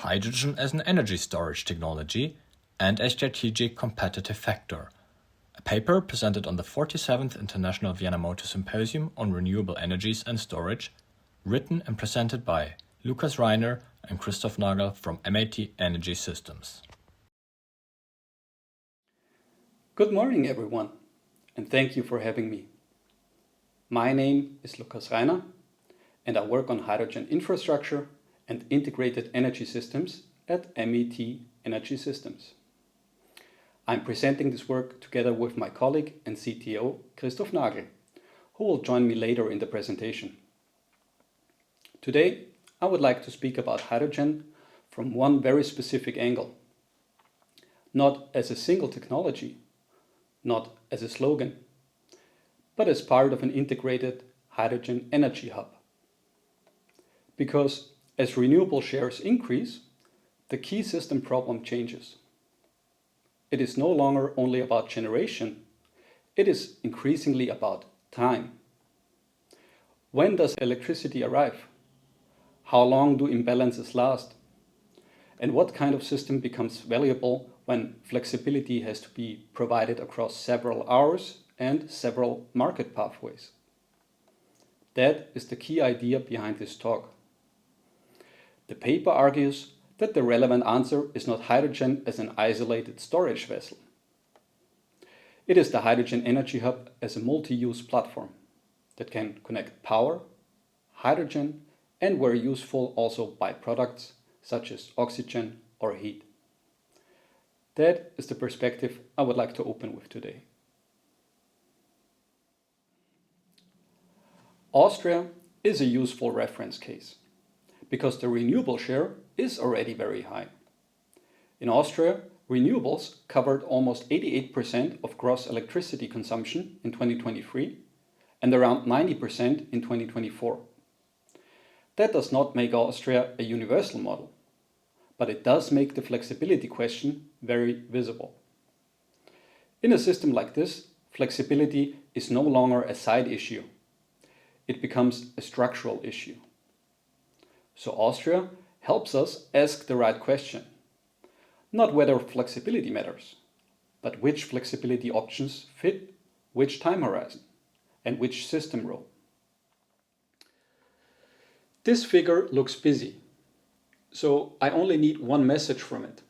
hydrogen as an energy storage technology and a strategic competitive factor. A paper presented on the 47th International Vienna Motor Symposium on Renewable Energies and Storage, written and presented by Lukas and Christoph Nagl from MAT Energy Systems. Good morning, everyone, and thank you for having me. My name is Lukas, and I work on hydrogen infrastructure and integrated energy systems at MAT Energy Systems. I'm presenting this work together with my colleague and CTO, Christoph Nagl, who will join me later in the presentation. Today, I would like to speak about hydrogen from one very specific angle. Not as a single technology, not as a slogan, but as part of an integrated hydrogen energy hub. Because as renewable shares increase, the key system problem changes. It is no longer only about generation, it is increasingly about time. When does electricity arrive? How long do imbalances last? And what kind of system becomes valuable when flexibility has to be provided across several hours and several market pathways? That is the key idea behind this talk. The paper argues that the relevant answer is not hydrogen as an isolated storage vessel. It is the hydrogen energy hub as a multi-use platform that can connect power, hydrogen, and where useful also byproducts such as oxygen or heat. That is the perspective I would like to open with today. Austria is a useful reference case because the renewable share is already very high. In Austria, renewables covered almost 88% of gross electricity consumption in 2023 and around 90% in 2024. That does not make Austria a universal model, but it does make the flexibility question very visible. In a system like this, flexibility is no longer a side issue. It becomes a structural issue. So Austria helps us ask the right question. Not whether flexibility matters, but which flexibility options fit which time horizon and which system role. This figure looks busy, so I only need one message from it.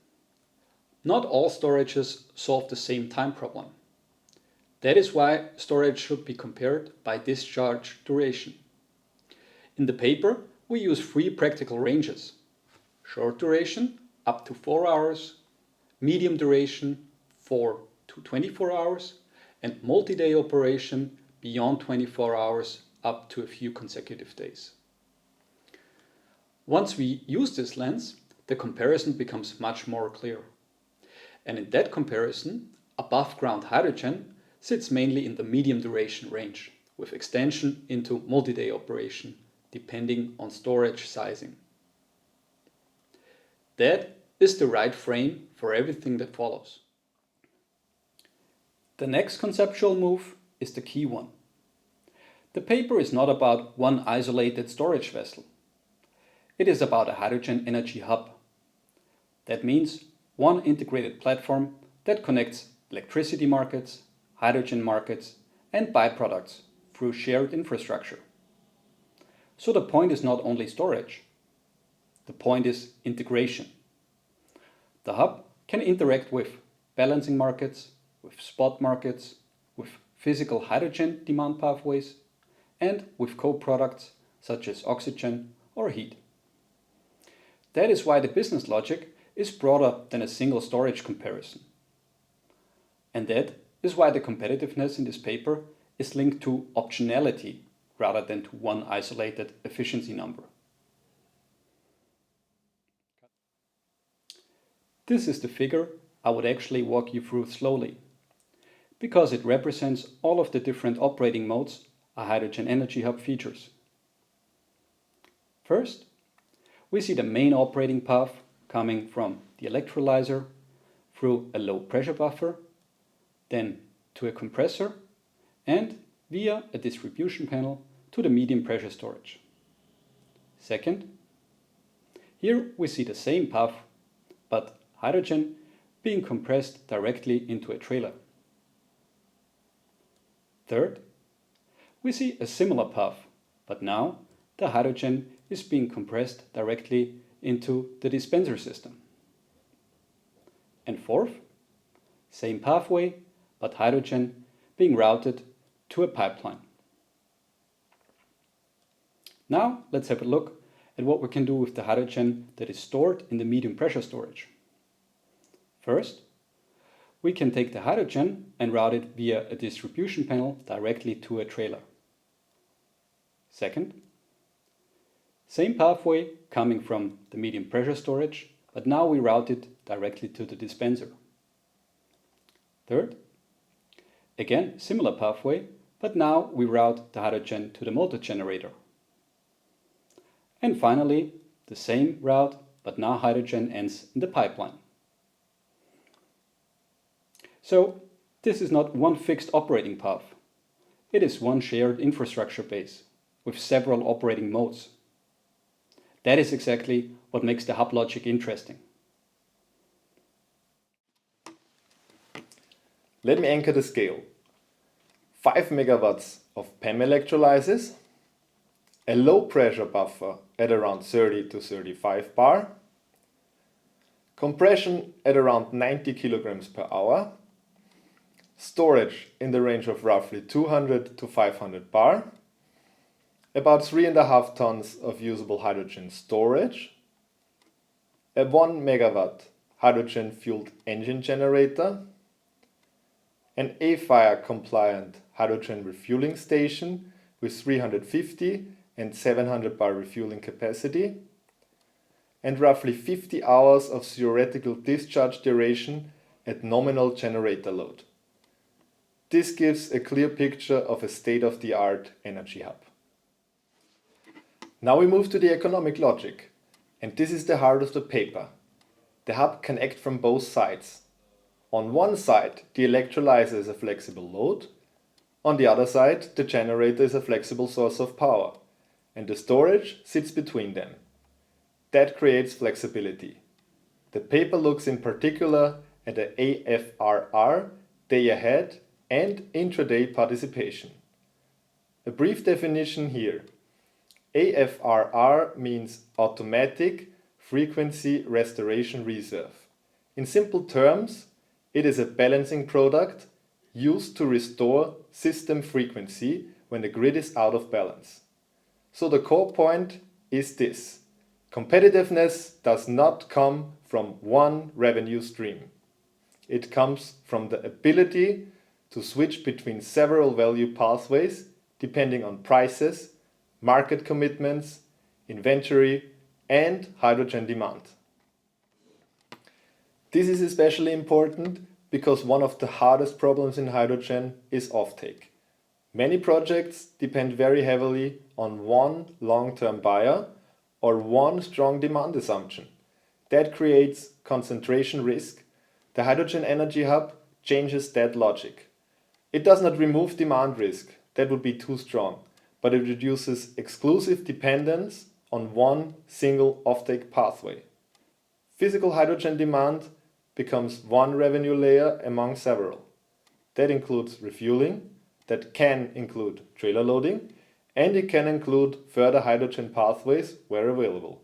Not all storages solve the same time problem. That is why storage should be compared by discharge duration. In the paper, we use three practical ranges: short duration, up to 4 hours, medium duration, 4 to 24 hours, and multi-day operation beyond 24 hours up to a few consecutive days. Once we use this lens, the comparison becomes much more clear. And in that comparison, above-ground hydrogen sits mainly in the medium duration range, with extension into multi-day operation, depending on storage sizing. That is the right frame for everything that follows. The next conceptual move is the key one. The paper is not about one isolated storage vessel. It is about a hydrogen energy hub. That means one integrated platform that connects electricity markets, hydrogen markets, and byproducts through shared infrastructure. So the point is not only storage. The point is integration. The hub can interact with balancing markets, with spot markets, with physical hydrogen demand pathways, and with co-products such as oxygen or heat. That is why the business logic is broader than a single storage comparison. And that is why the competitiveness in this paper is linked to optionality rather than to one isolated efficiency number. This is the figure I would actually walk you through slowly, because it represents all of the different operating modes a hydrogen energy hub features. First, we see the main operating path coming from the electrolyzer through a low pressure buffer, then to a compressor, and via a distribution panel to the medium pressure storage. Second, Here we see the same path, but hydrogen being compressed directly into a trailer. Third, we see a similar path, but now the hydrogen is being compressed directly into the dispenser system. And fourth, same pathway, but hydrogen being routed to a pipeline. Now let's have a look at what we can do with the hydrogen that is stored in the medium pressure storage. First, we can take the hydrogen and route it via a distribution panel directly to a trailer. Second, same pathway coming from the medium pressure storage, but now we route it directly to the dispenser. Third, again similar pathway, but now we route the hydrogen to the motor generator. And finally, the same route, but now hydrogen ends in the pipeline. So this is not one fixed operating path. It is one shared infrastructure base with several operating modes. That is exactly what makes the hub logic interesting. Let me anchor the scale. 5 megawatts of PEM electrolysis, a low pressure buffer at around 30 to 35 bar, compression at around 90 kilograms per hour, storage in the range of roughly 200 to 500 bar, about 3.5 tons of usable hydrogen storage, a 1 megawatt hydrogen fueled engine generator, an AFIRE compliant hydrogen refueling station with 350 and 700 bar refueling capacity, and roughly 50 hours of theoretical discharge duration at nominal generator load. This gives a clear picture of a state-of-the-art energy hub. Now we move to the economic logic, and this is the heart of the paper. The hub can act from both sides. On one side, the electrolyzer is a flexible load. On the other side, the generator is a flexible source of power, and the storage sits between them. That creates flexibility. The paper looks in particular at the AFRR, day ahead, and intraday participation. A brief definition here. AFRR means Automatic Frequency Restoration Reserve. In simple terms, it is a balancing product used to restore system frequency when the grid is out of balance. So the core point is this: competitiveness does not come from one revenue stream. It comes from the ability to switch between several value pathways depending on prices, market commitments, inventory, and hydrogen demand. This is especially important because one of the hardest problems in hydrogen is offtake. Many projects depend very heavily on one long-term buyer or one strong demand assumption. That creates concentration risk. The hydrogen energy hub changes that logic. It does not remove demand risk, that would be too strong, but it reduces exclusive dependence on one single offtake pathway. Physical hydrogen demand becomes one revenue layer among several. That includes refueling, that can include trailer loading, and it can include further hydrogen pathways where available.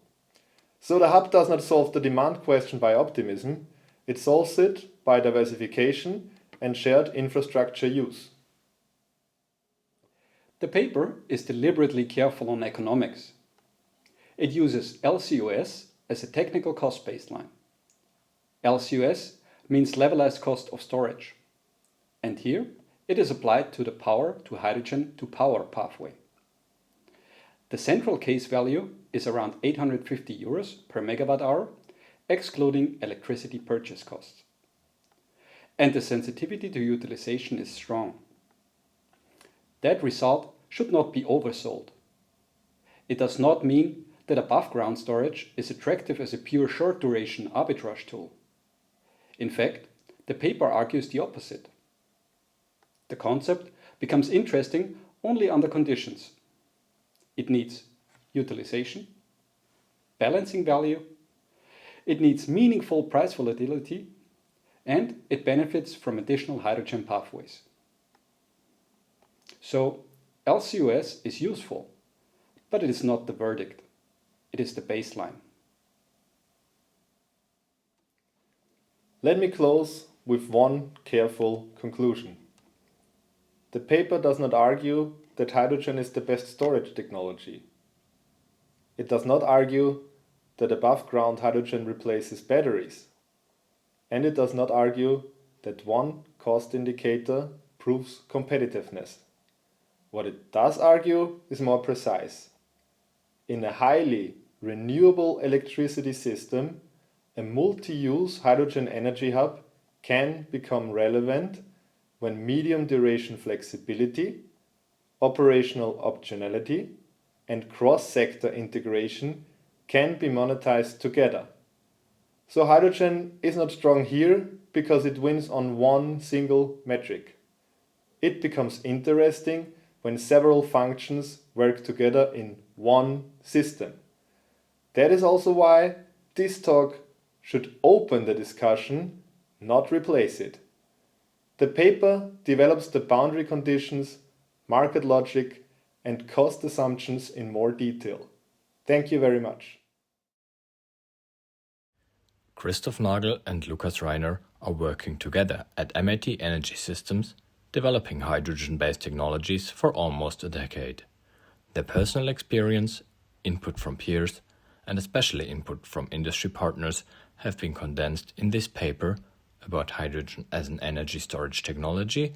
So the hub does not solve the demand question by optimism, it solves it by diversification and shared infrastructure use. The paper is deliberately careful on economics. It uses LCOS as a technical cost baseline. LCOS means levelized cost of storage. And here it is applied to the power to hydrogen to power pathway. The central case value is around 850 euros per megawatt hour, excluding electricity purchase costs. And the sensitivity to utilization is strong. That result should not be oversold. It does not mean that above ground storage is attractive as a pure short duration arbitrage tool. In fact, the paper argues the opposite. The concept becomes interesting only under conditions. It needs utilization, balancing value, it needs meaningful price volatility, and it benefits from additional hydrogen pathways. So LCOS is useful, but it is not the verdict. It is the baseline. Let me close with one careful conclusion. The paper does not argue that hydrogen is the best storage technology. It does not argue that above-ground hydrogen replaces batteries. And it does not argue that one cost indicator proves competitiveness. What it does argue is more precise. In a highly renewable electricity system, a multi-use hydrogen energy hub can become relevant when medium duration flexibility, operational optionality, and cross-sector integration can be monetized together. So hydrogen is not strong here because it wins on one single metric. It becomes interesting when several functions work together in one system. That is also why this talk should open the discussion, not replace it. The paper develops the boundary conditions, market logic, and cost assumptions in more detail. Thank you very much. Christoph Nagl and Lukas are working together at MAT Energy Systems, developing hydrogen-based technologies for almost a decade. Their personal experience, input from peers, and especially input from industry partners have been condensed in this paper about hydrogen as an energy storage technology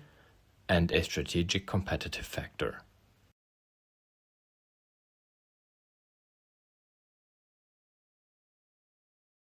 and a strategic competitive factor.